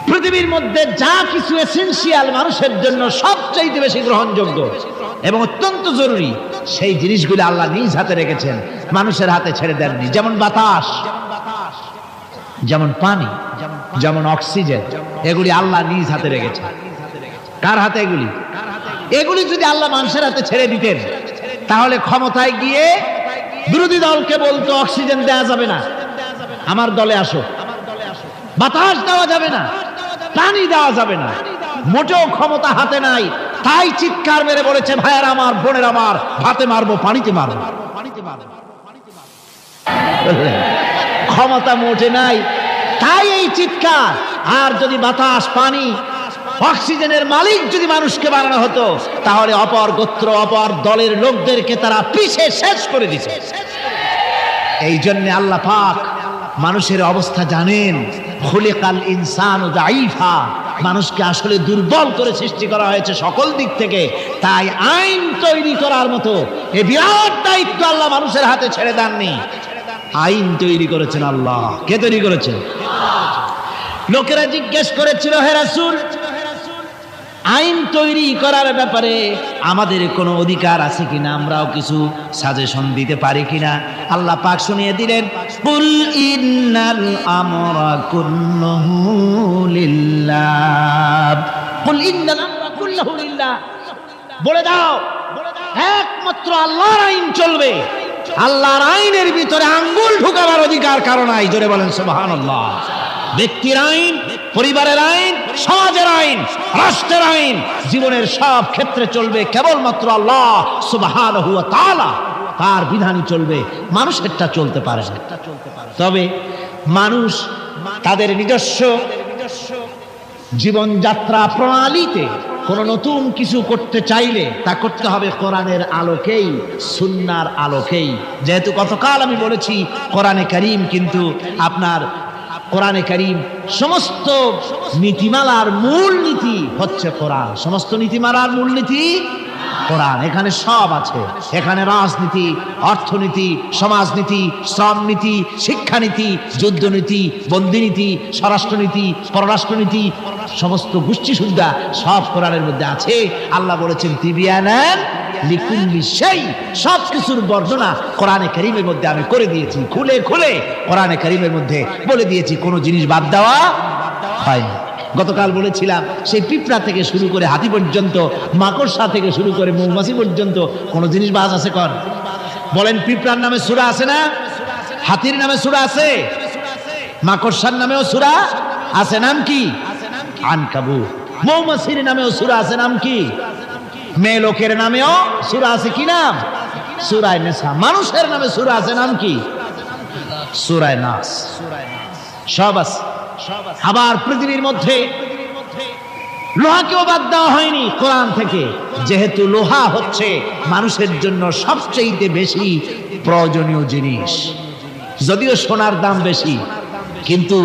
পৃথিবীর মধ্যে যা কিছু এসেনশিয়াল মানুষের জন্য সবচেয়ে বেশি গ্রহণযোগ্য এবং অত্যন্ত জরুরি, সেই জিনিসগুলো আল্লাহ নিজ হাতে রেখেছেন, মানুষের হাতে ছেড়ে দেননি। যেমন বাতাস, যেমন পানি, যেমন অক্সিজেন, এগুলি আল্লাহ নিজ হাতে রেখেছেন। কার হাতে এগুলি? এগুলি যদি আল্লাহ মানুষের হাতে ছেড়ে দিতেন, তাহলে ক্ষমতায় গিয়ে বিরোধী দলকে বলতো অক্সিজেন দেওয়া যাবে না, আমার দলে আসো। বাতাস দেওয়া যাবে না, পানি দেওয়া যাবে না, মোটেও ক্ষমতা হাতে নাই। তাই চিৎকার মেরে বলেছে, ভাইয়ার আমার, বোনের আমার, ভাতে মারবো, পানিতে মারবো। ক্ষমতা মোটে নাই, তাই এই চিৎকার। আর যদি বাতাস, পানি, অক্সিজেনের মালিক যদি মানুষকে বানানো হতো, তাহলে অপর গোত্র, অপর দলের লোকদেরকে তারা পিছে শেষ করে দিছে। এই জন্য আল্লাহ পাক মানুষের অবস্থা জানেন। খুলিকাল ইনসানু দাঈফা, মানুষকে আসলে দুর্বল করে সৃষ্টি করা হয়েছে সকল দিক থেকে। তাই আইন তৈরি করার মতো এই বিরাট দায়িত্ব আল্লাহ মানুষের হাতে ছেড়ে দেননি। আইন তৈরি করেছেন আল্লাহ। কে তৈরি করেছেন? লোকেরা জিজ্ঞেস করেছিল, হে রাসূল, আইন তৈরি করার ব্যাপারে আমাদের কোনো অধিকার আছে কিনা, আমরাও কিছু সাজেশন দিতে পারি কিনা? আল্লাহ পাক শুনিয়ে দিলেন, কুল ইন্নাল আমরা কুল্লুহু লিল্লাহ, কুল ইন্নাল আমরা কুল্লুহু লিল্লাহ, বলে দাও একমাত্র আল্লাহর আইন চলবে। আল্লাহর আইনের ভিতরে আঙ্গুল ঢুকাবার অধিকার কারো নাই। জোরে বলেন সুবহানাল্লাহ। ব্যক্তির আইন, পরিবারের আইন, সমাজের আইন, রাষ্ট্রের আইন, জীবনের সব ক্ষেত্রে চলবে কেবলমাত্র আল্লাহ সুবহানাহু ওয়া তাআলা, তার বিধানই চলবে, মানুষেরটা চলতে পারে না। তবে মানুষ তাদের নিজস্ব জীবনযাত্রা প্রণালীতে কোনো নতুন কিছু করতে চাইলে তা করতে হবে কোরআনের আলোকেই, সুন্নাহর আলোকেই। যেহেতু গতকাল আমি বলেছি, কোরআনে কারীম কিন্তু আপনার কোরআনে কারীম সমস্ত নীতিমালার মূল নীতি হচ্ছে কোরআন। সমস্ত নীতিমালার মূল নীতি কোরআন। এখানে সব আছে। এখানে রাজনীতি, অর্থনীতি, সমাজনীতি, শ্রমনীতি, শিক্ষানীতি, যুদ্ধনীতি, বন্দিনীতি, স্বরাষ্ট্রনীতি, পররাষ্ট্রনীতি, সমস্ত গোষ্ঠী সুদ্ধা সব কোরআনের মধ্যে আছে। আল্লাহ বলেছেন, তিবিয়ানান লিকুল্লি শাই, সব কিছুর বর্ণনা কোরআনে কারীমের মধ্যে আমি করে দিয়েছি। খুলে খুলে কোরআনে কারীমের মধ্যে বলে দিয়েছি, কোনো জিনিস বাদ দেওয়া হয়নি। গতকাল বলেছিলাম, সেই পিঁপড়া থেকে শুরু করে হাতি পর্যন্ত, মাকড়সা থেকে শুরু করে মৌমাছি পর্যন্ত কোন জিনিস বাদ আছে? কর বলেন। পিঁপড়ার নামে সূরা আছে না? হাতির নামে সূরা আছে? মাকড়সার নামেও সূরা আছে, নাম কি? আনকাবুত। মৌমাছির নামেও সূরা আছে, নাম কি? মেয়ে লোকের নামেও সূরা আছে, কি নাম? সূরা নিসা। মানুষের নামে সূরা আছে, নাম কি? সূরা নাস। সব আছে। আবার পৃথিবীর মধ্যে লোহাকেও বাদ দেওয়া হয়নি কোরআন থেকে, যেহেতু লোহা হচ্ছে মানুষের জন্য সবচেয়ে বেশি প্রয়োজনীয় জিনিস। যদিও সোনার দাম বেশি, কিন্তু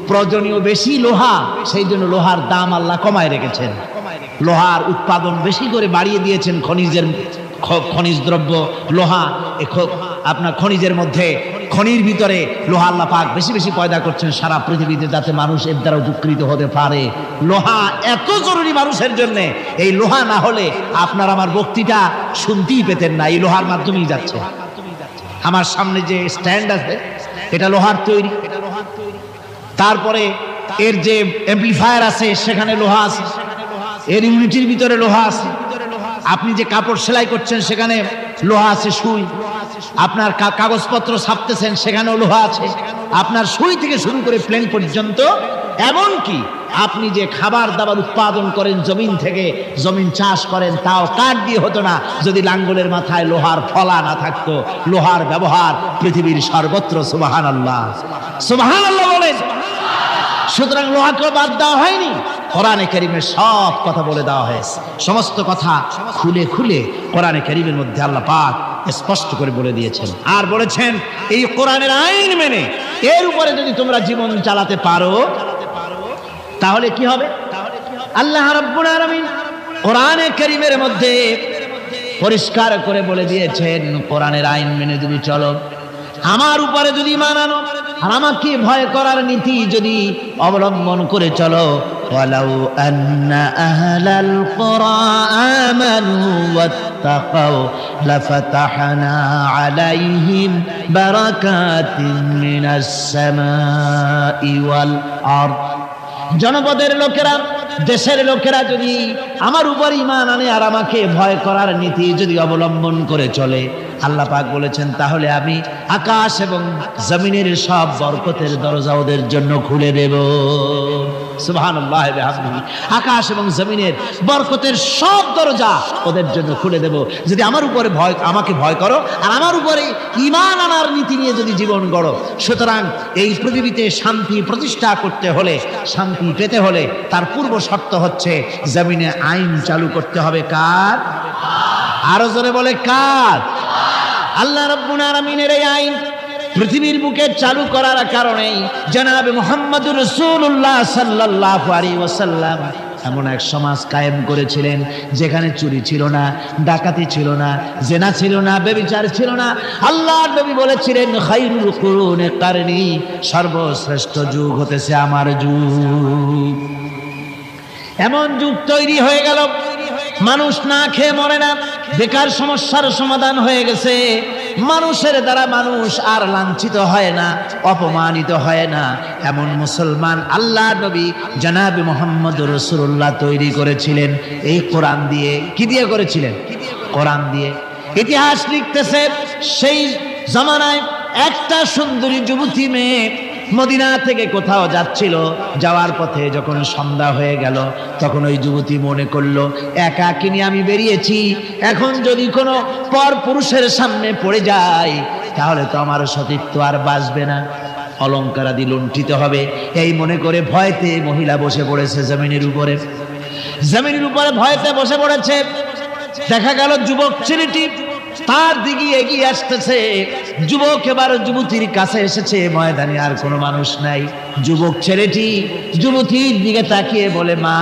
প্রয়োজনীয় বেশি লোহা, সেই জন্য লোহার দাম আল্লাহ কমায় রেখেছেন। লোহার উৎপাদন বেশি করে বাড়িয়ে দিয়েছেন। খনিজ দ্রব্য লোহা, আপনার খনিজের মধ্যে, খনির ভিতরে লোহা আল্লাহ পাক বেশি বেশি পয়দা করছেন সারা পৃথিবীতে, যাতে মানুষ এর দ্বারা উপকৃত হতে পারে। লোহা এত জরুরি মানুষের জন্য, এই লোহা না হলে আপনার আমার বক্তৃতা শুনতেই পেতেন না। এই লোহার মাধ্যমেই যাচ্ছে। আমার সামনে যে স্ট্যান্ড আছে, এটা লোহার তৈরি। তারপরে এর যে অ্যাম্পলিফায়ার আছে, সেখানে লোহা আছে। এর ইউনিটির ভিতরে লোহা আছে। আপনি যে কাপড় সেলাই করছেন, সেখানে লোহা আছে। সুই, আপনার কাগজপত্র ছাপতেছেন, সেখানেও লোহা আছে। আপনার সুই থেকে শুরু করে প্লেন পর্যন্ত, এমনকি আপনি যে খাবার দাবার উৎপাদন করেন জমিন থেকে, জমিন চাষ করেন, তাও কাঠ দিয়ে হতো না যদি লাঙ্গলের মাথায় লোহার ফলা না থাকতো। লোহার ব্যবহার পৃথিবীর সর্বত্র। সুবহানাল্লাহ, সুবহানাল্লাহ বলেন। সুতরাং লোহাকে বাদ দেওয়া হয়নি। কোরআনে কারীমে সব কথা বলে দেওয়া হয়েছে। সমস্ত কথা খুলে খুলে কোরআনে কারীমের মধ্যে আল্লাহ পাক স্পষ্ট করে বলে দিয়েছেন। আর বলেছেন, এই কোরআনের আইন মেনে এর উপরে যদি তোমরা জীবন চালাতে পারো, তাহলে কি হবে? আল্লাহ রাব্বুল আলামিন কোরআনে কারীমের মধ্যে পরিষ্কার করে বলে দিয়েছেন, কোরআনের আইন মেনে যদি চলো, আমার উপরে যদি ঈমান আনো, আর আমাকে ভয় করার নীতি যদি অবলম্বন করে চলো, ওয়ালাউ আন্না আহলাল কুরা আমানু ওয়াত্তাকাউ লাফাতাহনা আলাইহিম বারাকাতিন মিনাস সামাই ওয়াল আরদ। জনপদের লোকেরা, দেশের লোকেরা যদি আমার উপর ঈমান আনে আর আমাকে ভয় করার নীতি যদি অবলম্বন করে চলে, আল্লাহ পাক বলেছেন তাহলে আমি আকাশ এবং জমিনের সব বরকতের দরজা ওদের জন্য খুলে দেব। সুবহানাল্লাহ ওয়া বিহামদিহি। আকাশ এবং জমিনের বরকতের সব দরজা ওদের জন্য খুলে দেব যদি আমার উপরে আমাকে ভয় করো আর আমার উপরে ঈমান আনার নীতি নিয়ে যদি জীবন গড়ো। সুতরাং এই পৃথিবীতে শান্তি প্রতিষ্ঠা করতে হলে, শান্তি পেতে হলে তার পূর্ব শর্ত হচ্ছে জমিনে আইন চালু করতে হবে। কার? আরো জোরে বলে কার? আল্লাহ রাব্বুল আলামিনের এই আইন পৃথিবীর বুকে চালু করার কারণেই জনাবে মুহাম্মদুর রাসূলুল্লাহ সাল্লাল্লাহু আলাইহি ওয়াসাল্লাম এমন এক সমাজ কায়েম করেছিলেন যেখানে চুরি ছিল না, ডাকাতি ছিল না, জেনা ছিল না, ব্যভিচার ছিল না। আল্লাহর নবী বলেছিলেন খায়রুল কুরুনি কারনি, সর্বশ্রেষ্ঠ যুগ হতেছে আমার যুগ। এমন যুগ তৈরি হয়ে গেল, মানুষ না খেয়ে মরে না, বেকার সমস্যার সমাধান হয়ে গেছে, মানুষের দ্বারা মানুষ আর লাঞ্ছিত হয় না, অপমানিত হয় না। এমন মুসলমান আল্লাহ নবী জনাবে মুহাম্মদুর রাসূলুল্লাহ তৈরি করেছিলেন এই কোরআন দিয়ে। কি দিয়ে করেছিলেন? কোরআন দিয়ে। ইতিহাস লিখতেছে সেই জামানায় একটা সুন্দরী যুবতী মেয়ে মদিনা থেকে কোথাও যাচ্ছিল, যাওয়ার পথে যখন সন্ধ্যা হয়ে গেল তখন ওই যুবতী মনে করলো একাকিনী আমি বেরিয়েছি, এখন যদি কোনো পর পুরুষের সামনে পড়ে যায় তাহলে তো আমার সতীত্ব আর বাঁচবে না, অলঙ্কারাদি লুণ্ঠিত হবে। এই মনে করে ভয়তে মহিলা বসে পড়েছে জমিনের উপরে। জমিনের উপরে ভয়তে বসে পড়েছে। দেখা গেল যুবক ছেলেটি তার দিকে এগিয়ে আসতেছে। যুবক এবার যুবতীর কাছে এসেছে, ময়দানে আর কোনো মানুষ নাই। যুবক ছেলেটি যুবতীর দিকে তাকিয়ে বলে, মা,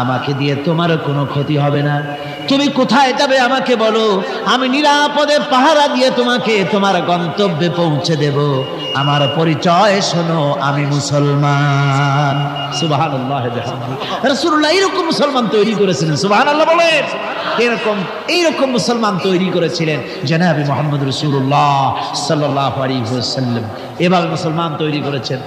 আমাকে দিয়ে তোমার কোনো ক্ষতি হবে না, তুমি কোথায় যাবে আমাকে বলো, আমি নিরাপদে পাহারা দিয়ে তোমাকে তোমার গন্তব্যে পৌঁছে দেব। আমার পরিচয় শোনো, আমি মুসলমান। সুবহানাল্লাহ ওয়া বিহামদিহি। রাসূলুল্লাহ এরকম মুসলমান তৈরি করেছিলেন। সুবহানাল্লাহ বলেন। এইরকম মুসলমান তৈরি করেছিলেন জনাবে মুহাম্মদ রাসূলুল্লাহ সাল্লাল্লাহু আলাইহি ওয়াসাল্লাম। এভাবে মুসলমান তৈরি করেছেন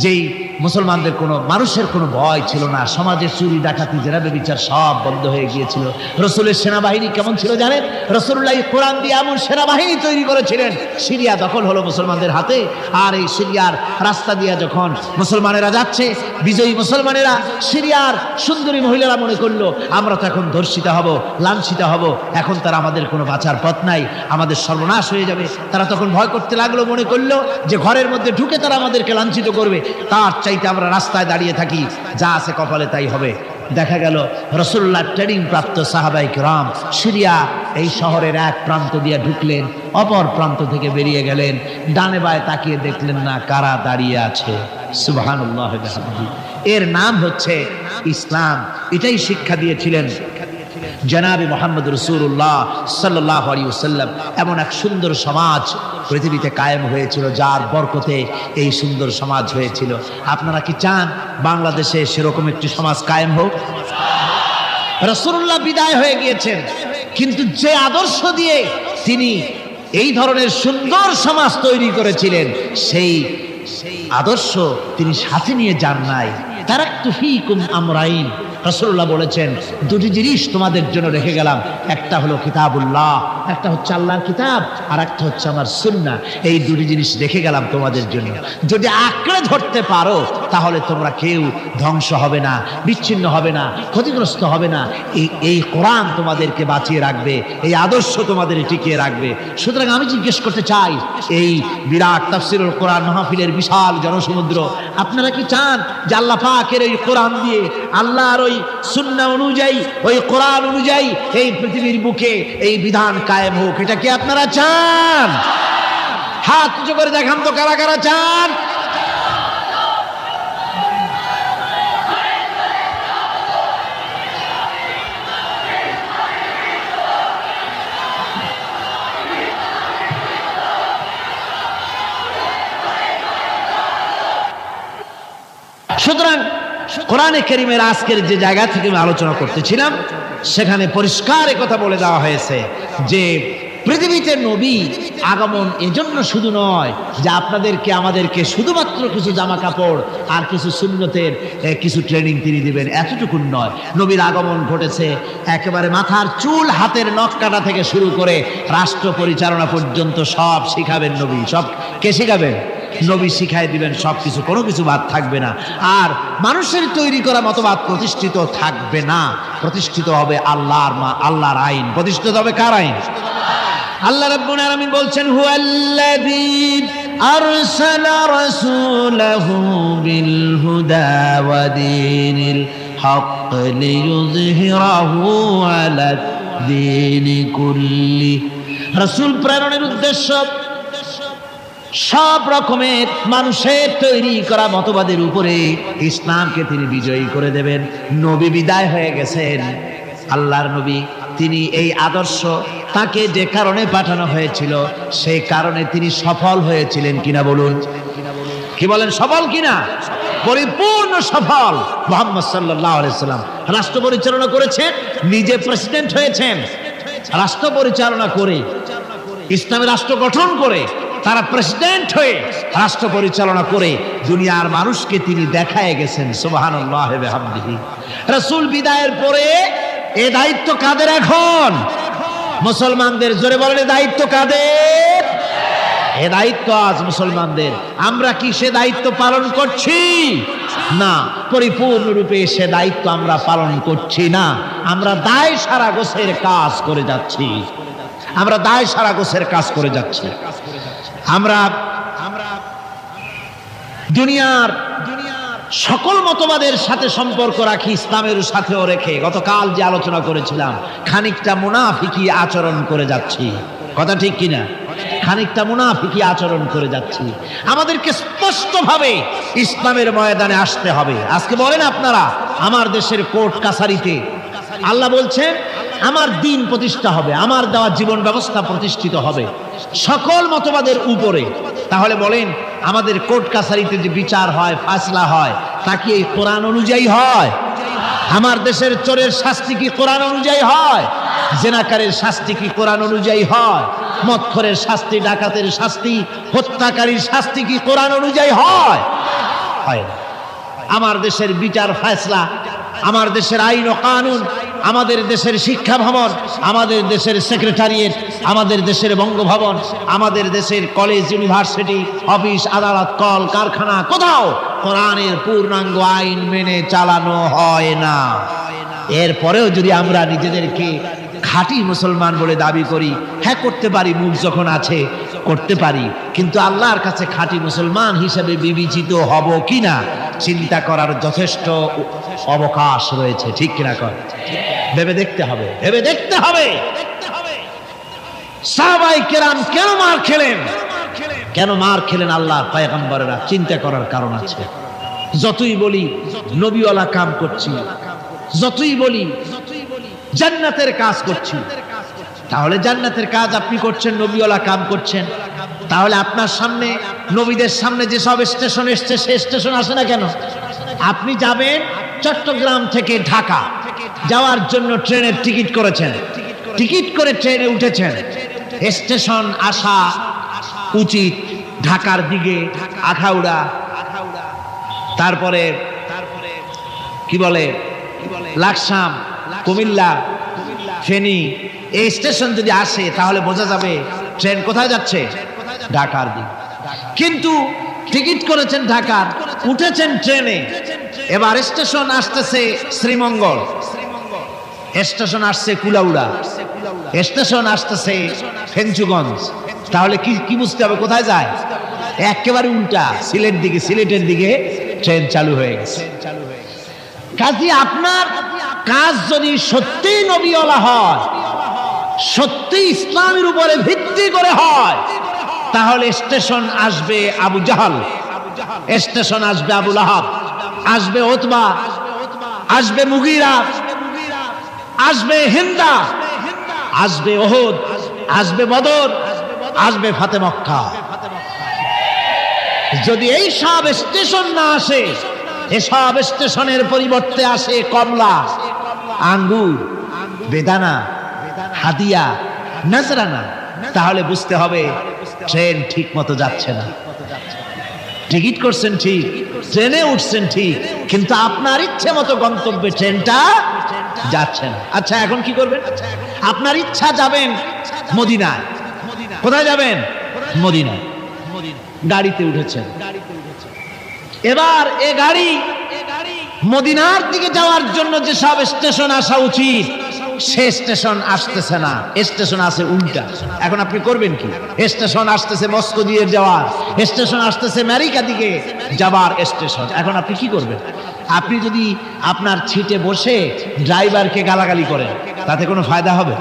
যেই মুসলমানদের কোনো মানুষের কোনো ভয় ছিল না, সমাজে চুরি ডাকাতি জেনা ব্যভিচার সব বন্ধ হয়ে গিয়েছিল। রসুলের সেনাবাহিনী কেমন ছিল জানেন? রাসূলুল্লাহ কোরআন দিয়ে এমন সেনাবাহিনী তৈরি করেছিলেন, সিরিয়া দখল হলো মুসলমানদের হাতে। আর এই সিরিয়ার রাস্তা দিয়ে যখন মুসলমানেরা যাচ্ছে, বিজয়ী মুসলমানেরা সিরিয়ার সুন্দরী মহিলারা মনে করলো আমরা তো এখন ধর্ষিত হব, লাঞ্ছিত হব, এখন তারা আমাদের কোনো বাঁচার পথ নাই, আমাদের সর্বনাশ হয়ে যাবে। তারা তখন ভয় করতে লাগলো, মনে করলো যে ঘরের মধ্যে ঢুকে তারা আমাদেরকে লাঞ্ছিত করবে, তার চাইতে আমরা রাস্তায় দাঁড়িয়ে থাকি, যা আছে কপালে তাই হবে। দেখা গেল রাসূলুল্লাহ ট্রেনিং প্রাপ্ত সাহাবায়ে কেরাম সিরিয়া এই শহরের এক প্রান্ত দিয়ে ঢুকলেন, অপর প্রান্ত থেকে বেরিয়ে গেলেন, ডানে বায়ে তাকিয়ে দেখলেন না কারা দাঁড়িয়ে আছে। সুবহানাল্লাহ ওয়া বিহামদিহি। এর নাম হচ্ছে ইসলাম। এটাই শিক্ষা দিয়েছিলেন জনাবে মুহাম্মদ রাসূলুল্লাহ সাল্লাল্লাহু আলাইহি ওয়াসাল্লাম। এমন এক সুন্দর সমাজ পৃথিবীতে কায়েম হয়েছিল, যার বরকতে এই সুন্দর সমাজ হয়েছিল। আপনারা কি চান বাংলাদেশে সেরকম একটি সমাজ কায়েম হোক? রাসূলুল্লাহ বিদায় হয়ে গিয়েছেন, কিন্তু যে আদর্শ দিয়ে তিনি এই ধরনের সুন্দর সমাজ তৈরি করেছিলেন সেই আদর্শ তিনি সাথে নিয়ে যান নাই। তারাকতু ফীকুম আমরাইন, রাসূলুল্লাহ বলেছেন দুটি জিনিস তোমাদের জন্য রেখে গেলাম, একটা হলো কিতাবুল্লাহ, একটা হচ্ছে আল্লাহর কিতাব, আর একটা হচ্ছে আমার সুন্নাহ। এই দুটি জিনিস রেখে গেলাম তোমাদের জন্য। যদি আঁকড়ে ধরতে পারো তাহলে তোমরা কেউ ধ্বংস হবে না, বিচ্ছিন্ন হবে না, ক্ষতিগ্রস্ত হবে না। এই কোরআন তোমাদেরকে বাঁচিয়ে রাখবে, এই আদর্শ তোমাদের টিকিয়ে রাখবে। সুতরাং আমি জিজ্ঞেস করতে চাই, এই বিরাট তাফসীরুল কোরআন মাহফিলের বিশাল জনসমুদ্র, আপনারা কি চান যে আল্লাহ পাকের এই কোরআন দিয়ে, আল্লাহর ওই সুন্নাহ অনুযায়ী, ওই কোরআন অনুযায়ী এই পৃথিবীর বুকে এই বিধান কায়েম হোক? এটা কি আপনারা চান? হাত উঁচু করে দেখান তো কারা কারা চান। সুতরাং কোরআনে কারীমের আজকের যে জায়গা থেকে আমি আলোচনা করতেছিলাম, সেখানে পরিষ্কার কথা বলে দেওয়া হয়েছে যে পৃথিবীতে নবী আগমন এজন্য শুধু নয় যে আপনাদেরকে আমাদেরকে শুধুমাত্র কিছু জামা কাপড় আর কিছু সুন্নতের কিছু ট্রেনিং তিনি দিবেন, এতটুকু নয়। নবীর আগমন ঘটেছে একেবারে মাথার চুল, হাতের নখ কাটা থেকে শুরু করে রাষ্ট্র পরিচালনা পর্যন্ত সব শিখাবেন নবী। সব কে শিখাবেন? নবী শিখাই দিবেন সবকিছু, কোনো কিছু বাদ থাকবে না। আর মানুষের তৈরি করা মতবাদ প্রতিষ্ঠিত থাকবে না, প্রতিষ্ঠিত হবে আল্লাহর আইন। প্রতিষ্ঠিত হবে কার আইন? আল্লাহ রাব্বুল আলামিন বলছেন, হুয়াল্লাযী আরসালা রাসূলাহু বিল হুদা ওয়া দীনিল হক লিইয়ুযহিরাহু আলা দ্বীনি কুল্লি। রাসূল প্রেরণের উদ্দেশ্য সব রকমের মানুষের তৈরি করা মতবাদের উপরে ইসলামকে তিনি বিজয়ী করে দেবেন। নবী বিদায় হয়ে গেছেন, আল্লাহর নবী, তিনি এই আদর্শ তাকে যে কারণে পাঠানো হয়েছিল সেই কারণে তিনি সফল হয়েছিলেন কিনা বলুন? কি বলেন, সফল কিনা? পরিপূর্ণ সফল। মুহাম্মদ সাল্লাল্লাহু আলাইহি সাল্লাম রাষ্ট্র পরিচালনা করেছেন, নিজে প্রেসিডেন্ট হয়েছেন, রাষ্ট্র পরিচালনা করে ইসলামী রাষ্ট্র গঠন করে তারা প্রেসিডেন্ট হয়ে রাষ্ট্র পরিচালনা করে দুনিয়ার মানুষকে তিনি দেখায় গেছেন। সুবহানাল্লাহ ওয়া বিহামদিহি। রাসূল বিদায়ের পরে এ দায়িত্ব কাদের এখন? মুসলমানদের। জোরে বলেন, এ দায়িত্ব কাদের? এ দায়িত্ব আজ মুসলমানদের। আমরা কি সে দায়িত্ব পালন করছি? না, পরিপূর্ণরূপে সে দায়িত্ব আমরা পালন করছি না। আমরা দায় সারা গোছের কাজ করে যাচ্ছি, আমরা দায় সারা গোছের কাজ করে যাচ্ছি। আমরা দুনিয়ার সকল মতবাদের সাথে সম্পর্ক রাখি, ইসলামের সাথেও রেখে গতকাল যে আলোচনা করেছিলাম, খানিকটা মুনাফিকি আচরণ করে যাচ্ছি। কথা ঠিক কিনা? খানিকটা মুনাফিকি আচরণ করে যাচ্ছি। আমাদেরকে স্পষ্টভাবে ইসলামের ময়দানে আসতে হবে। আজকে বলেন আপনারা, আমার দেশের কোর্ট কাছারিতে আল্লাহ বলছেন আমার দ্বীন প্রতিষ্ঠা হবে, আমার দেওয়া জীবন ব্যবস্থা প্রতিষ্ঠিত হবে সকল মতবাদের উপরে। তাহলে বলেন, আমাদের কোর্ট কাছারিতে যে বিচার হয়, ফায়সালা হয়, তা কি এই কোরআন অনুযায়ী হয়? আমার দেশের চোরের শাস্তি কি কোরআন অনুযায়ী হয়? জেনাকারের শাস্তি কি কোরআন অনুযায়ী হয়? মদখোরের শাস্তি, ডাকাতের শাস্তি, হত্যাকারীর শাস্তি কি কোরআন অনুযায়ী হয়? হয় না। আমার দেশের বিচার ফায়সালা, আমার দেশের আইন ও কানুন, আমাদের দেশের শিক্ষা ভবন, আমাদের দেশের সেক্রেটারিয়েট, আমাদের দেশের বঙ্গভবন, আমাদের দেশের কলেজ, ইউনিভার্সিটি, অফিস, আদালত, কল কারখানা, কোথাও কোরআনের পূর্ণাঙ্গ আইন মেনে চালানো হয় না। এরপরেও যদি আমরা নিজেদেরকে খাঁটি মুসলমান বলে দাবি করি, হ্যাঁ করতে পারি, মুখ যখন আছে করতে পারি, কিন্তু আল্লাহর কাছে খাঁটি মুসলমান হিসেবে বিবেচিত হব কিনা চিন্তা করার যথেষ্ট অবকাশ রয়েছে। ঠিক কিনা? কর ভেবে দেখতে হবে, ভেবে দেখতে হবে। সাহাবায়ে কেরাম কেন মার খেলেন? কেন মার খেলেন আল্লাহর পয়গম্বরেরা? চিন্তা করার কারণ আছে। যতই বলি নবীওয়ালা কাম করছি, যতই বলি জান্নাতের কাজ করছি, তাহলে জান্নাতের কাজ আপনি করছেন, নবীওয়ালা কাম করছেন, তাহলে আপনার সামনে, নবীদের সামনে যেসব স্টেশন এসছে সে স্টেশন আসে না কেন? আপনি যাবেন চট্টগ্রাম থেকে ঢাকা যাওয়ার জন্য ট্রেনের টিকিট করেছেন, টিকিট করে ট্রেনে উঠেছেন, স্টেশন আসা উচিত ঢাকার দিকে, আখাউড়া, তারপরে কি বলে লাকসাম, কুমিল্লা, ফেনী, এই স্টেশন যদি আসে তাহলে বোঝা যাবে ট্রেন কোথায় যাচ্ছে, ঢাকার দিকে। কিন্তু টিকিট করেছেন ঢাকার, উঠেছেন ট্রেনে, এবার স্টেশন আসতেছে শ্রীমঙ্গল, স্টেশন আসছে কুলাউড়া, স্টেশন আসতেছে ফেঞ্চুগঞ্জ, তাহলে কি বুঝতে হবে কোথায় যায়? একেবারে উল্টা, সিলেটের দিকে ট্রেন চালু হয়ে গেছে। কাজী আপনার কাজ যদি সত্যি নবীওয়ালা হয়, সত্যি ইসলামের উপরে ভিত্তি করে হয়, তাহলে স্টেশন আসবে আবু জাহাল, স্টেশন আসবে আবু লাহাব, আসবে উতবা, আসবে মুগীরা, আসবে হিন্দা, আসবে উহুদ, আসবে বদর, আসবে ফাতে মক্কা। যদি এই সব স্টেশন না আসে এসব স্টেশনের পরিবর্তে আসে কমলা, আঙ্গুর, বেদানা, হাদিয়া, নজরানা, তাহলে বুঝতে হবে ট্রেন ঠিক মতো যাচ্ছে না। টিকিট করছেন ঠিক, ট্রেনে উঠছেন ঠিক, কিন্তু আপনার ইচ্ছে মতো গন্তব্যে ট্রেনটা যাচ্ছে না। আচ্ছা, এখন কি করবেন? আপনার ইচ্ছা যাবেন মদিনায়। কোথায় যাবেন? মদিনায়। গাড়িতে উঠেছেন, এবার এ গাড়ি মদিনার দিকে যাওয়ার জন্য যেসব স্টেশন আসা উচিত সে স্টেশন আসতেছে না, স্টেশন আছে উল্টা। এখন আপনি করবেন কি? স্টেশন আসতেছে মস্কো দিয়ে যাওয়ার, স্টেশন আসতেছে আমেরিকা দিকে যাবার স্টেশন। এখন আপনি কি করবেন? আপনি যদি আপনার সিটে বসে ড্রাইভারকে গালাগালি করেন তাতে কোনো ফায়দা হবে?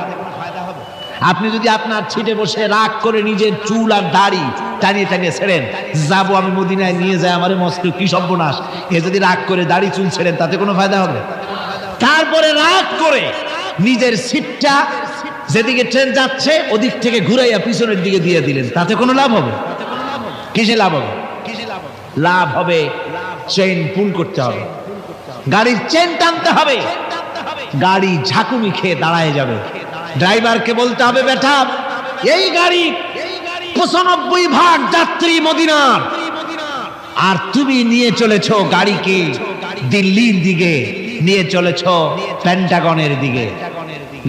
আপনি যদি আপনার সিটে বসে রাগ করে নিজের চুল আর দাড়ি টানিয়ে টানিয়ে ছেড়েন, যাবো আমি মদিনায়, নিয়ে যায় আমারে মস্কো, কি সর্বনাশ, এ যদি রাগ করে দাড়ি চুল ছেড়েন তাতে কোনো ফায়দা হবে? তারপরে রাগ করে নিজের সিটটা যেদিকে ট্রেন যাচ্ছে ওদিক থেকে ঘুরাইয়া পিছনের দিকে দিয়ে দিলেন, তাতে কোনো লাভ হবে? কিসে লাভ হবে? লাভ হবে চেইন পুল করতে হবে, গাড়ির চেন টানতে হবে, গাড়ি ঝাঁকুনি খেয়ে দাঁড়ায় যাবে। ড্রাইভারকে বলতে হবে, বেটা এই গাড়ি 95% যাত্রী মদিনার, আর তুমি নিয়ে চলেছো গাড়িকে দিল্লির দিকে, নিয়ে চলেছ পেন্টাগনের দিকে,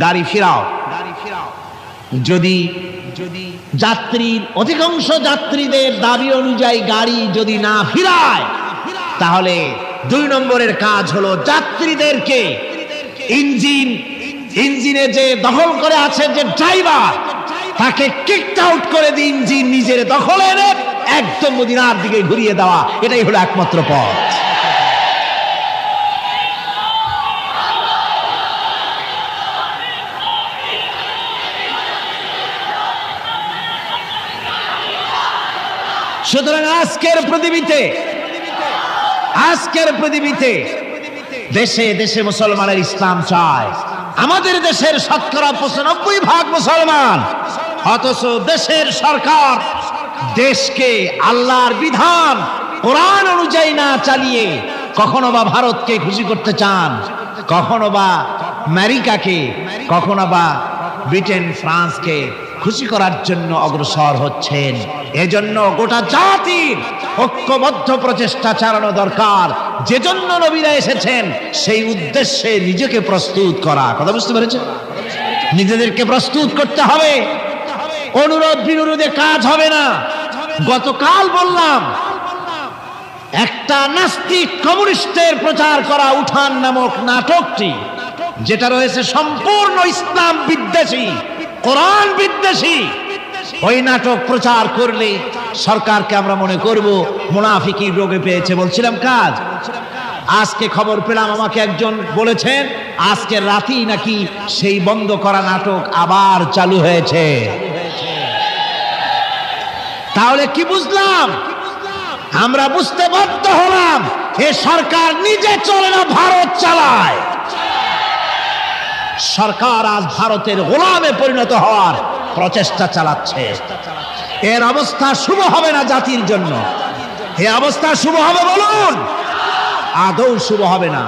গাড়ি ফিরাও। যদি যাত্রীর অধিকাংশ যাত্রীদের দাবি অনুযায়ী গাড়ি যদি না ফিরায়, তাহলে 2 নম্বরের কাজ হলো যাত্রীদেরকে ইঞ্জিনে যে দখল করে আছে যে ড্রাইভার, তাকে কিকড আউট করে দিয়ে ইঞ্জিন নিজের দখলে এনে একদম মদিনার দিকে ঘুরিয়ে দেওয়া, এটাই হলো একমাত্র পথ। সুতরাং আজকের পৃথিবীতে দেশে দেশে মুসলমানের ইসলাম চায়। আমাদের দেশের 95% মুসলমান, অথচ দেশের সরকার দেশকে আল্লাহর বিধান কোরআন অনুযায়ী না চালিয়ে কখনো বা ভারতকে খুশি করতে চান, কখনো বা আমেরিকাকে, কখনো বা ব্রিটেন ফ্রান্সকে খুশি করার জন্য অগ্রসর হচ্ছেন। এজন্য গোটা জাতির ঐক্যবদ্ধ প্রচেষ্টা চালানো দরকার। যে জন্য নবীরা এসেছেন সেই উদ্দেশ্যে নিজেকে প্রস্তুত করা। কথা বুঝতে পেরেছেন? নিজেদেরকে প্রস্তুত করতে হবে। অনুরোধ বিনুরোধে কাজ হবে না। গতকাল বললাম, একটা নাস্তিক কমিউনিস্টের প্রচার করা উঠান নামক নাটকটি, যেটা রয়েছে সম্পূর্ণ ইসলাম বিদ্বেষী, কোরআন বিদ্বেষী, ওই নাটক প্রচার করলে সরকারকে আমরা মনে করব মুনাফিকির রোগে পেয়েছে। বলছিলাম কাজ, আজকে খবর পেলাম, আমাকে একজন বলেছেন আজকে রাতেই নাকি সেই বন্ধ করা নাটক আবার চালু হয়েছে। তাহলে কি বুঝলাম? আমরা বুঝতে বাধ্য হলাম এ সরকার নিজে চলে না, ভারত চালায়। সরকার আজ ভারতের গোলামে পরিণত হওয়ার প্রচেষ্টা চালাচ্ছে। এর অবস্থা শুভ হবে না জাতির জন্য। এ অবস্থা শুভ হবে বলুন? আদৌ শুভ হবে না।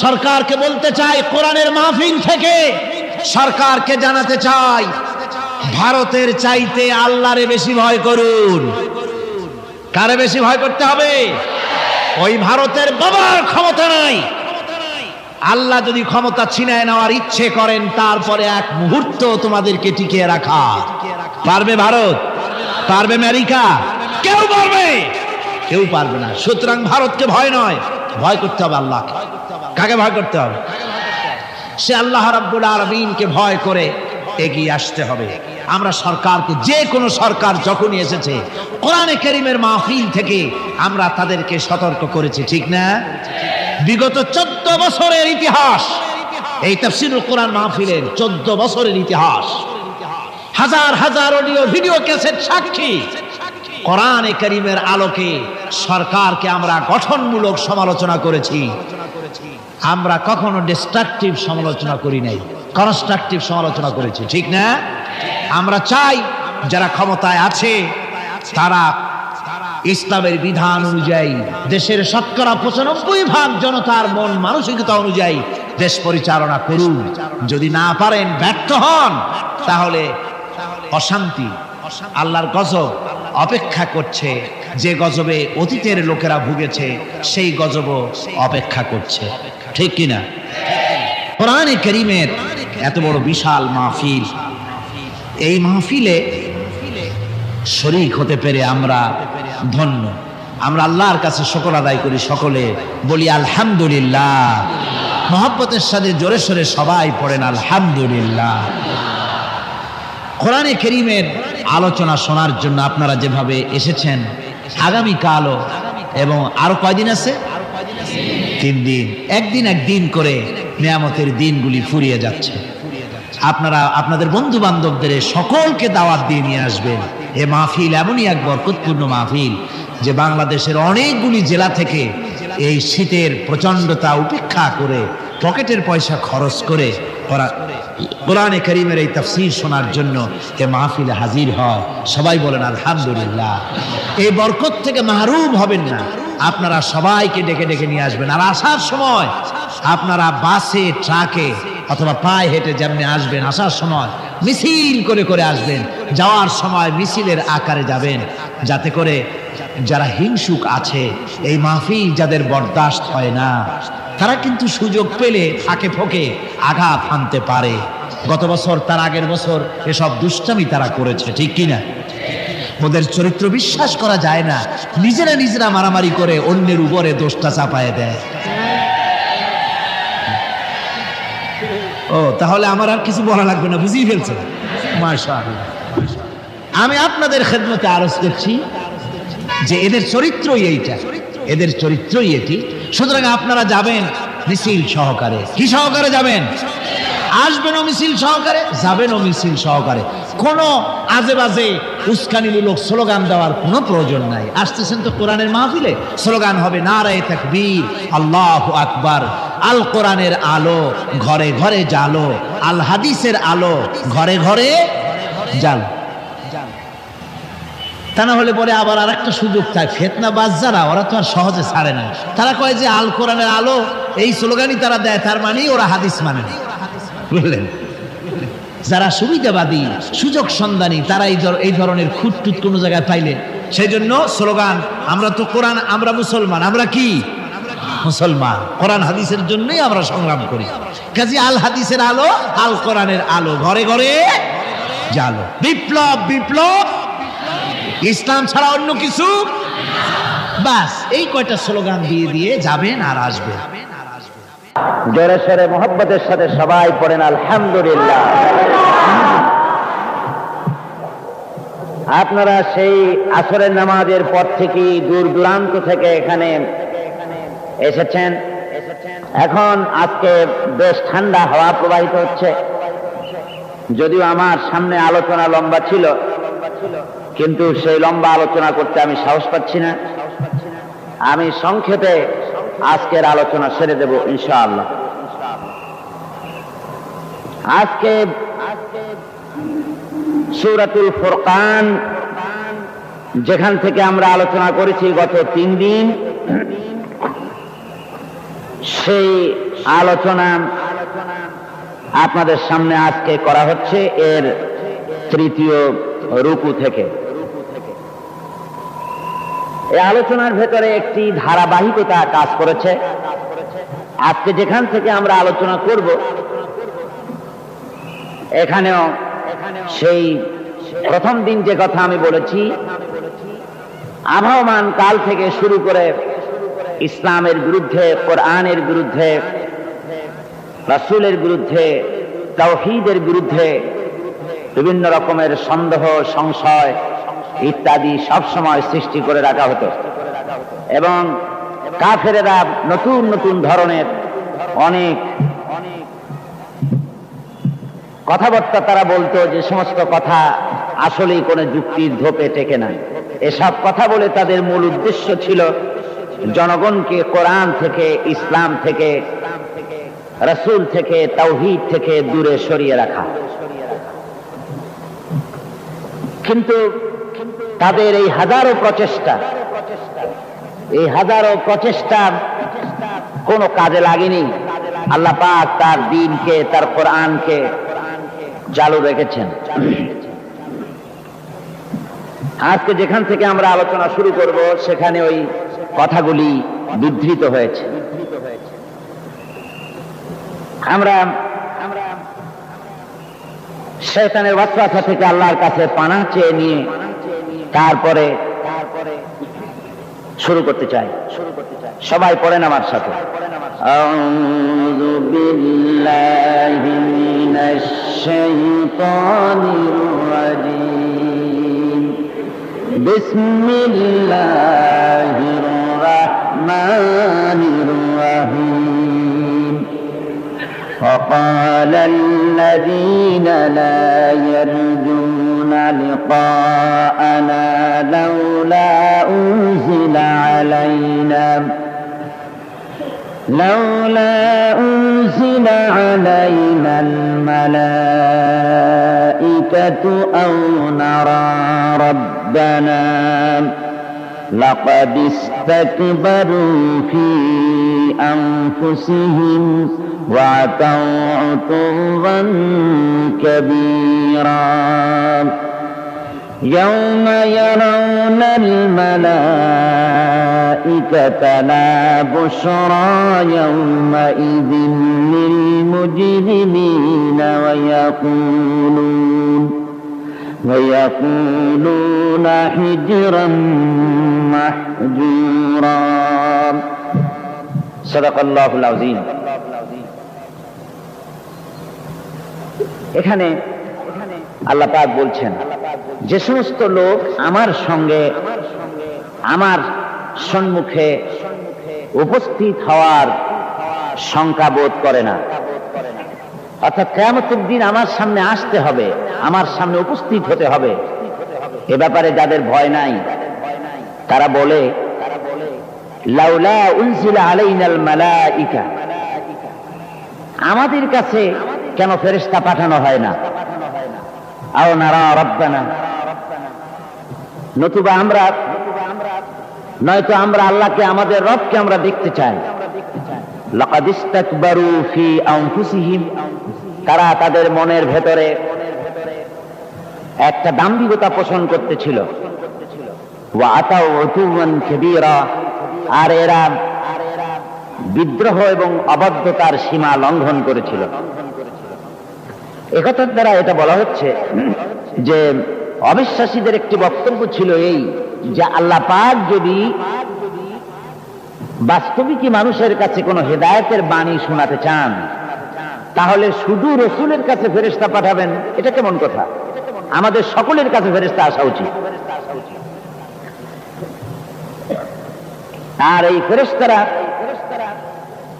সরকারকে বলতে চাই, কোরআনের মাহফিল থেকে সরকারকে জানাতে চাই, ভারতের চাইতে আল্লাহরে বেশি ভয় করুন। কারে বেশি ভয় করতে হবে? ওই ভারতের বাবার ক্ষমতা নাই। আল্লাহ যদি ক্ষমতা ছিনায় নেওয়ার ইচ্ছে করেন, তারপরে এক মুহূর্ত তোমাদেরকে টিকিয়ে রাখা পারবে ভারত? পারবে আমেরিকা? কেউ পারবে? কেউ পারবে না। সুতরাং ভারতকে ভয় নয়, ভয় করতে হবে আল্লাহকে। কাকে ভয় করতে হবে? সে আল্লাহ রাব্বুল আলামিনকে ভয় করে এগিয়ে আসতে হবে। আমরা সরকারকে, যে কোনো সরকার যখনই এসেছে, কোরআনে কারীমের মাহফিল থেকে আমরা তাদেরকে সতর্ক করেছি, ঠিক না? বিগত 14 বছরের ইতিহাস, এই তাফসীরুল কোরআন মাহফিলের 14 বছরের ইতিহাস, হাজার হাজার অডিও ভিডিও ক্যাসেট সাক্ষী। কোরআনে কারীমের আলোকে সরকারকে আমরা গঠনমূলক সমালোচনা করেছি। আমরা কখনো ডিস্ট্রাকটিভ সমালোচনা করি নাই, কনস্ট্রাকটিভ সমালোচনা করেছি, ঠিক না? আমরা চাই যারা ক্ষমতায় আছে তারা ইসলামের বিধান অনুযায়ী, দেশের শতকরা ৯৫% জনতার মন মানসিকতা অনুযায়ী দেশ পরিচালনা করুন। যদি না পারেন, ব্যর্থ হন, তাহলে অশান্তি, আল্লাহর গজব অপেক্ষা করছে। যে গজবে অতীতের লোকেরা ভুগেছে, সেই গজব অপেক্ষা করছে। ঠিক কিনা? কোরআনে কারীমের এত বড় বিশাল মাহফিল, এই মাহফিলে শরীক হতে পেরে আমরা ধন্য। আমরা আল্লাহর কাছে শুকর আদায় করি, সকলে বলি আলহামদুলিল্লাহ। মহব্বতের সাথে জোরে সোরে সবাই পড়েন আলহামদুলিল্লাহ। কোরআনে কারীমের আলোচনা শোনার জন্য আপনারা যেভাবে এসেছেন, আগামীকালও এবং আরো কয়দিন আছে? 3 দিন, একদিন একদিন করে নিয়ামতের দিনগুলি ফুরিয়ে যাচ্ছে। আপনারা আপনাদের বন্ধু বান্ধবদের সকলকে দাওয়াত দিয়ে নিয়ে আসবেন। এ মাহফিল এমনই এক বরকতপূর্ণ মাহফিল যে বাংলাদেশের অনেকগুলি জেলা থেকে এই শীতের প্রচণ্ডতা উপেক্ষা করে, পকেটের পয়সা খরচ করে কোরআনে কারীমের এই তাফসীর শোনার জন্য এ মাহফিলে হাজির হয়। সবাই বলেন আলহামদুলিল্লাহ। এই বরকত থেকে মাহরুম হবেন না। আপনারা সবাইকে ডেকে ডেকে নিয়ে আসবেন। আর আসার সময় আপনারা বাসে, ট্রাকে অথবা পায়ে হেঁটে যেমনি আসবেন, আসার সময় মিছিল করে করে আসবেন, যাওয়ার সময় মিছিলের আকারে যাবেন, যাতে করে যারা হিংসুক আছে, এই মাহফিল যাদের বরদাস্ত হয় না, তারা কিন্তু সুযোগ পেলে ফাঁকে ফোঁকে আঘাত হানতে পারে। গত বছর, তার আগের বছর এসব দুষ্টামি তারা করেছে। ঠিক কিনা? ওদের চরিত্র বিশ্বাস করা যায় না। নিজেরা নিজেরা মারামারি করে অন্যের উপরে দোষটা চাপায় দেয়। ও, তাহলে আমার আর কিছু বলা লাগবে না, বুঝিয়ে ফেলছে। মাশাআল্লাহ। আমি আপনাদের খেদমতে আরজ করছি যে এদের চরিত্রই এইটা, এদের চরিত্রই এটি। সুতরাং আপনারা যাবেন মিছিল সহকারে। কি সহকারে যাবেন? আসবেনও মিছিল সহকারে, যাবেনও মিছিল সহকারে। কোনো আজে বাজে উস্কানিমূলক স্লোগান দেওয়ার কোনো প্রয়োজন নাই। আসতেছেন তো কোরআনের মাহফিলে, স্লোগান হবে নারায়ে তাকবীর, আল্লাহু আকবার, আল কোরআনের আলো ঘরে ঘরে জালো, আল হাদিসের আলো ঘরে ঘরে জালো। তা না হলে পরে আবার আর একটা সুযোগ থাকে, ফেতনাবাজ যারা, ওরা তো আর সহজে ছাড়ে না। তারা কয় যে আল কোরআনের আলো, এই স্লোগানই তারা দেয়, তার মানেই ওরা হাদিস মানে না। বুঝলেন? যারা সুবিধাবাদী, সুযোগ সন্ধানী, তারা এই ধরনের খুঁতটুত কোনো জায়গায় পাইলে, সেই জন্য স্লোগান, আমরা তো কোরআন, আমরা মুসলমান, আমরা কি মুসলমান, কোরআন হাদিসের জন্যই আমরা সংগ্রাম করি। কাজী আল হাদিসের আলো, আল কোরআনের আলো ঘরে ঘরে জালো। বিপ্লব, বিপ্লব, ইসলাম ছাড়া অন্য কিছু, বাস এই কয়টা স্লোগান দিয়ে দিয়ে যাবেন আর আসবেন। জোরে সোরে মোহব্বতের সাথে সবাই পড়েন আলহামদুলিল্লাহ। আপনারা সেই আসরের নামাজের পর থেকে দূর দূরান্ত থেকে এখানে এসেছেন। এখন আজকে বেশ ঠান্ডা হাওয়া প্রবাহিত হচ্ছে। যদিও আমার সামনে আলোচনা লম্বা ছিল, কিন্তু সেই লম্বা আলোচনা করতে আমি সাহস পাচ্ছি না। আমি সংক্ষেপে আজকের আলোচনা সেরে দেব ইনশাআল্লাহ। আজকে সূরাতুল ফুরকান, যেখান থেকে আমরা আলোচনা করেছি গত 3 দিন, সেই আলোচনা আপনাদের সামনে আজকে করা হচ্ছে এর 3য় রুকু থেকে। এই আলোচনার ভেতরে একটি ধারাবাহিকতা কাজ করেছে। আজকে যেখান থেকে আমরা আলোচনা করব, এখানেও সেই প্রথম দিন যে কথা আমি বলেছি, আবহমান কাল থেকে শুরু করে ইসলামের বিরুদ্ধে, কোরআনের বিরুদ্ধে, রাসূলের বিরুদ্ধে, তাওহীদের বিরুদ্ধে বিভিন্ন রকমের সন্দেহ, সংশয় ইত্যাদি সব সময় সৃষ্টি করে রাখা হতো। এবং কাফেরেরা নতুন নতুন ধরনের অনেক কথাবার্তা তারা বলতো, যে সমস্ত কথা আসলেই কোনো যুক্তির ধোপে টেকে না। এসব কথা বলে তাদের মূল উদ্দেশ্য ছিল জনগণকে কোরআন থেকে, ইসলাম থেকে, রাসূল থেকে, তাওহীদ থেকে দূরে সরিয়ে রাখা। কিন্তু তাদের এই হাজারো প্রচেষ্টা এই হাজারো প্রচেষ্টা কোনো কাজে লাগেনি। আল্লাহ পাক তার দ্বীনকে, তার কোরআনকে চালু রেখেছেন। আজকে যেখান থেকে আমরা আলোচনা শুরু করব সেখানে ওই কথাগুলি বিধৃত হয়েছে। আমরা শয়তানের ওয়াসওয়াসা থেকে আল্লাহর কাছে পানাহ চেয়ে নিয়ে তারপরে শুরু করতে চাই। সবাই পড়েন আমার সাথে। আউযু বিল্লাহি মিনাশ শাইতানির রাজীম। বিসমিল্লাহির রাহমানির রাহিম। وقال الذين لا يرجون لقاءنا لولا أنزل علينا الملائكة أو نرى ربنا لقد استكبروا في أنفسهم وعتوا عتوا كبيرا يوم يرون الملائكة لا بشرى يومئذ للمجرمين ويقولون حجرا محجورا صدق الله العظيم। এখানে আল্লাহ পাক বলছেন, যে সমস্ত লোক আমার সঙ্গে আমার সম্মুখে উপস্থিত হওয়ার শঙ্কা বোধ করে না, অর্থাৎ কিয়ামতের দিন আমার সামনে আসতে হবে, আমার সামনে উপস্থিত হতে হবে, এ ব্যাপারে যাদের ভয় নাই, তারা বলে লাউলা উনজিলা আলাইনাল মালাইকা, আমাদের কাছে কেন ফেরেশতা পাঠানো হয় না, আও নারা রাব্বানা, নতুবা আমরা নয়তো আমরা আল্লাহকে, আমাদের রবকে আমরা দেখতে চাই। লাকাদ ইস্তাকবারু ফি আনফুসিহিম, তারা তাদের মনের ভেতরে একটা দাম্ভিকতা পোষণ করতেছিল। ওয়া আতাউ উতুওয়ান কাবীরা, আর এরা বিদ্রোহ এবং অবাধ্যতার সীমা লঙ্ঘন করেছিল। একথার দ্বারা এটা বলা হচ্ছে যে অবিশ্বাসীদের একটি বক্তব্য ছিল এই, যে আল্লাহ পাক যদি বাস্তবিকই মানুষের কাছে কোনো হেদায়েতের বাণী শোনাতে চান, তাহলে শুধু রাসূলের কাছে ফেরেশতা পাঠাবেন, এটা কেমন কথা? আমাদের সকলের কাছে ফেরেশতা আসা উচিত। আর এই ফেরেশতারা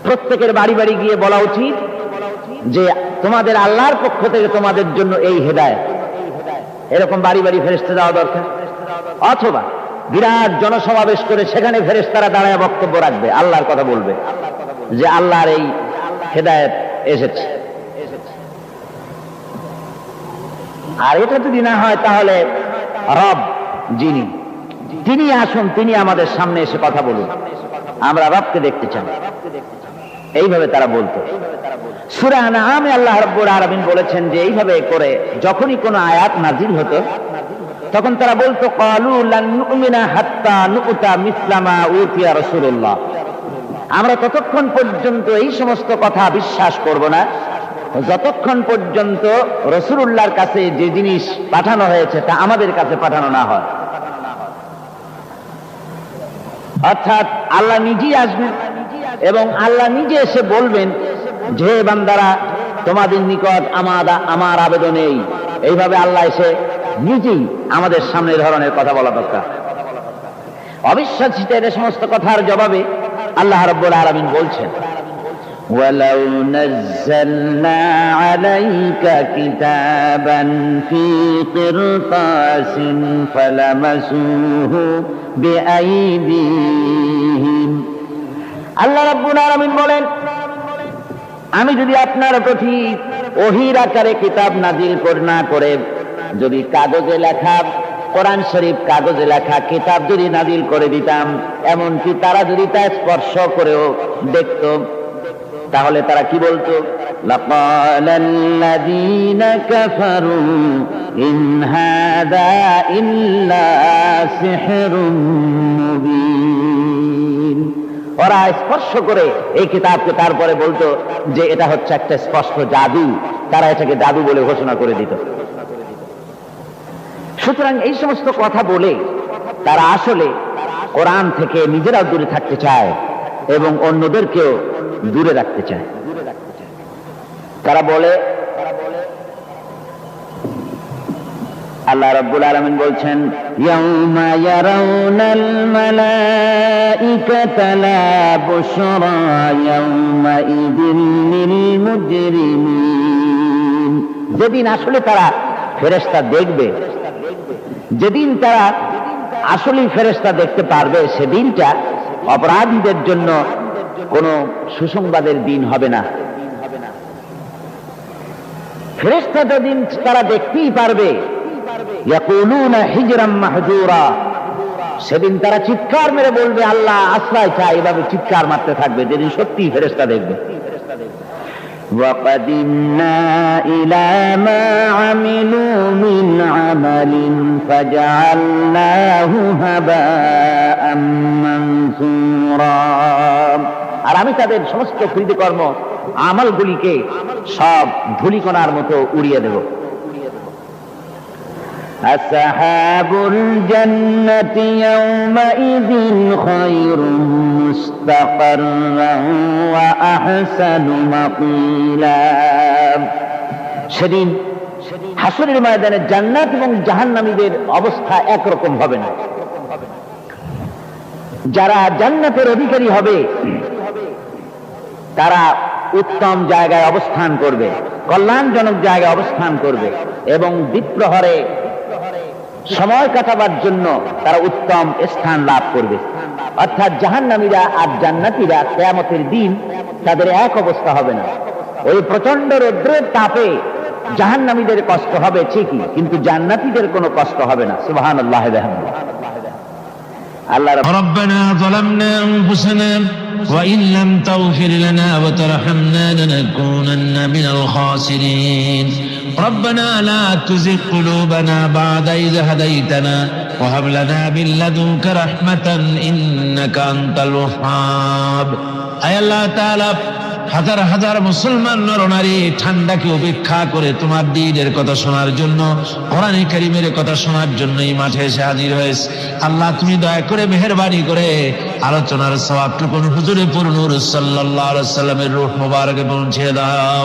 প্রত্যেকের বাড়ি বাড়ি গিয়ে বলা উচিত যে তোমাদের আল্লাহর পক্ষ থেকে তোমাদের জন্য এই হেদায়েত, এরকম বাড়ি বাড়ি ফেরেশতা দেওয়া দরকার। অথবা বিরাট জনসমাবেশ করে সেখানে ফেরেশতারা দাঁড়ায় বক্তব্য রাখবে, আল্লাহর কথা বলবে যে আল্লাহর এই হেদায়েত এসেছে। আর এটা যদি না হয়, তাহলে রব যিনি, তিনি আসুন, তিনি আমাদের সামনে এসে কথা বলুন, আমরা রবকে দেখতে চাই, এইভাবে তারা বলতো। সূরা আনআমে আল্লাহ রাব্বুল আলামিন বলেছেন যে এইভাবে করে যখনই কোনো আয়াত নাজিল হতো, তখন তারা বলতো ক্বালু লান নুমিনা হাত্তা নুতা মিসলা মা উতিয়া রাসূলুল্লাহ, আমরা ততক্ষণ পর্যন্ত এই সমস্ত কথা বিশ্বাস করব না যতক্ষণ পর্যন্ত রাসূলুল্লাহর কাছে যে জিনিস পাঠানো হয়েছে তা আমাদের কাছে পাঠানো না হয়। অর্থাৎ আল্লাহ নিজেই আসবেন এবং আল্লাহ নিজে এসে বলবেন যে বান্দারা, তোমাদের নিকট আমার আবেদন এই, এইভাবে আল্লাহ এসে নিজেই আমাদের সামনে এই ধরনের কথা বলা দরকার। অবিশ্বাসীদের এই সমস্ত কথার জবাবে আল্লাহ রাব্বুল আলামিন বলছেন, ওয়ালাউ নাযালনা আলাইকা কিতাবান ফি কিরতাসিন ফালামাসুহু বিআইদিহিম। আল্লাহ রাব্বুল আলামিন বলেন, আমি যদি আপনার প্রতি ওহীর আকারে কিতাব নাজিল না করে যদি কাগজে লেখা কোরআন শরীফ কাগজে লেখা কিতাব যদি নাজিল করে দিতাম, এমনকি তারা যদি তা স্পর্শ করেও দেখত, তাহলে তারা কি বলতো? লাকালাল্লাযীনা কাফারু ইন হাযা ইল্লা সিহরুম মুবিন। ওরা স্পর্শ করে এই কিতাবকে তারপরে বলতো যে এটা হচ্ছে একটা স্পষ্ট জাদু, তারা এটাকে জাদু বলে ঘোষণা করে দিত। সুতরাং এই সমস্ত কথা বলে তারা আসলে কোরআন থেকে নিজেরাও দূরে থাকতে চায় এবং অন্যদেরকেও দূরে রাখতে চায়। তারা বলে, আল্লাহ রাব্বুল আলামিন বলছেন, ইয়াউমা ইয়ারাউনাল মালাইকাতা লা বুশরা ইয়াউমা ইযিল লিল মুজরিমিন। যেদিন আসলে তারা ফেরেশতা দেখবে, যেদিন তারা আসলে ফেরেশতা দেখতে পারবে, সেদিনটা অপরাধীদের জন্য কোনো সুসংবাদের দিন হবে না। ফেরেশতা যেদিন তারা দেখতেই পারবে, ইয়াকুলুনা হিজরাম মাহজুরা, সেদিন তারা চিৎকার মেরে বলবে আল্লাহ আশ্রয় চাই, এভাবে চিৎকার মারতে থাকবে যেদিন সত্যি ফেরেশতা দেখবে। وَقَدِمْنَا إِلَى مَا عَمِلُوا مِنْ عَمَلٍ فَجَعَلْنَاهُ هَبَاءً مَنْثُورًا। আর আমি তাদের সমস্ত কৃতকর্ম আমলগুলিকে সব ধূলিকণার মতো উড়িয়ে দেব। আসহাবুল জান্নাতি ইয়াওমাইযিন খায়রুম মুস্তাকাররান ওয়া আহসানু মাকিলা। সেদিন হাসরের ময়দানে জান্নাত এবং জাহান্নামীদের অবস্থা একরকম হবে না। যারা জান্নাতের অধিকারী হবে তারা উত্তম জায়গায় অবস্থান করবে, কল্যাণজনক জায়গায় অবস্থান করবে এবং দ্বিপ্রহরে সময় কাটাবার জন্য তারা উত্তম স্থান লাভ করবে। অর্থাৎ জাহান্নামীরা আর জান্নাতীরা কিয়ামতের দিন তাদের এক অবস্থা হবে না। ওই প্রচন্ড রৌদ্রের তাপে জাহান্নামীদের কষ্ট হবে ঠিকই, কিন্তু জান্নাতীদের কোনো কষ্ট হবে না। সুবহানাল্লাহ ওয়া বিহামদিহি। আল্লাহ ربنا ظلمنا أنفسنا وإن لم تغفر لنا وترحمنا لنكونن من الخاسرين ربنا لا تزغ قلوبنا بعد إذ هديتنا وهب لنا من لدنك رحمة إنك أنت الوهاب। أي الله تعالى হাজার হাজার মুসলমান নরনারী ঠান্ডাকে উপেক্ষা করে তোমার দ্বীনের কথা শোনার জন্য, কোরআনে কারীমের কথা শোনার জন্য এই মাঠে এসে হাজির হয়েছে। আল্লাহ তুমি দয়া করে মেহেরবানি করে আলোচনার সওয়াবটুকু হুজুরে পুরনূর সাল্লাল্লাহু আলাইহি ওয়াসাল্লামের রূহ মুবারকে পৌঁছে দাও।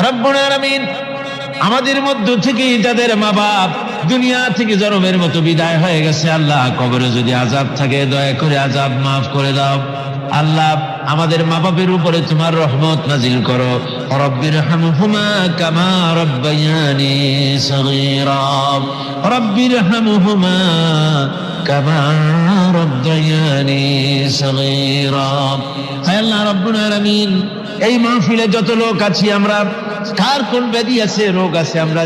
রব্বুল আলামিন, আমাদের মধ্য থেকে যাদের মা বাপ দুনিয়া থেকে জনমের মতো বিদায় হয়ে গেছে, আল্লাহ কবরে যদি আযাব থাকে দয়া করে আযাব মাফ করে দাও। আল্লাহ আমাদের মা বাপের উপরে তোমার রহমত নাজিল করো। রব্বিরহামহুমা কামা রাব্বায়ানি সগীরা, রব্বিরহামহুমা কামা রাব্বায়ানি সগীরা। হে আল্লাহ রাব্বুল আলামিন, এই মাহফিলে যত লোক আছি আমরা, কার কোন ব্যাধি আছে, রোগ আছে, আমরা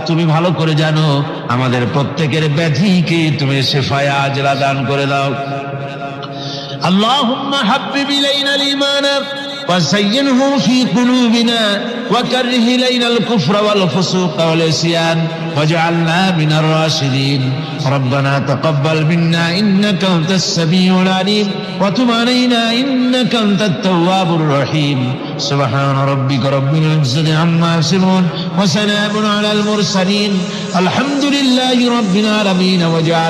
তুমি ভালো করে জানো। আমাদের প্রত্যেকের ব্যাধিকে তুমি শিফায়ে আজলা দান করে দাও। اللهم حبب إلينا الإيمان وزينه في قلوبنا وكره إلينا الكفر والفسوق والعصيان واجعلنا من الراشدين ربنا تقبل منا إنك أنت السميع العليم وتب علينا إنك أنت التواب الرحيم سبحان ربك رب العزة عما يصفون وسلام على المرسلين الحمد لله رب العالمين. وجعل